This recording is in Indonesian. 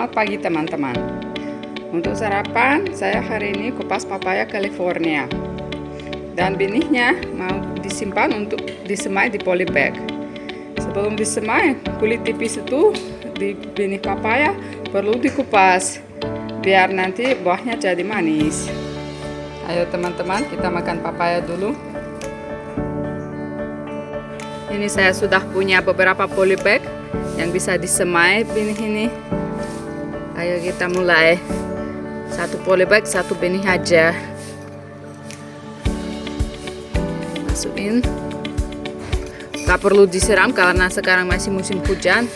Selamat pagi teman-teman. Untuk sarapan, saya hari ini kupas papaya California. Dan benihnya mau disimpan untuk disemai di polybag. Sebelum disemai, kulit tipis itu di benih papaya perlu dikupas biar nanti buahnya jadi manis. Ayo teman-teman, kita makan papaya dulu. Ini saya sudah punya beberapa polybag yang bisa disemai benih ini. Ayo kita mulai. Satu polybag, satu benih aja. Masukin. Gak perlu disiram karena sekarang masih musim hujan.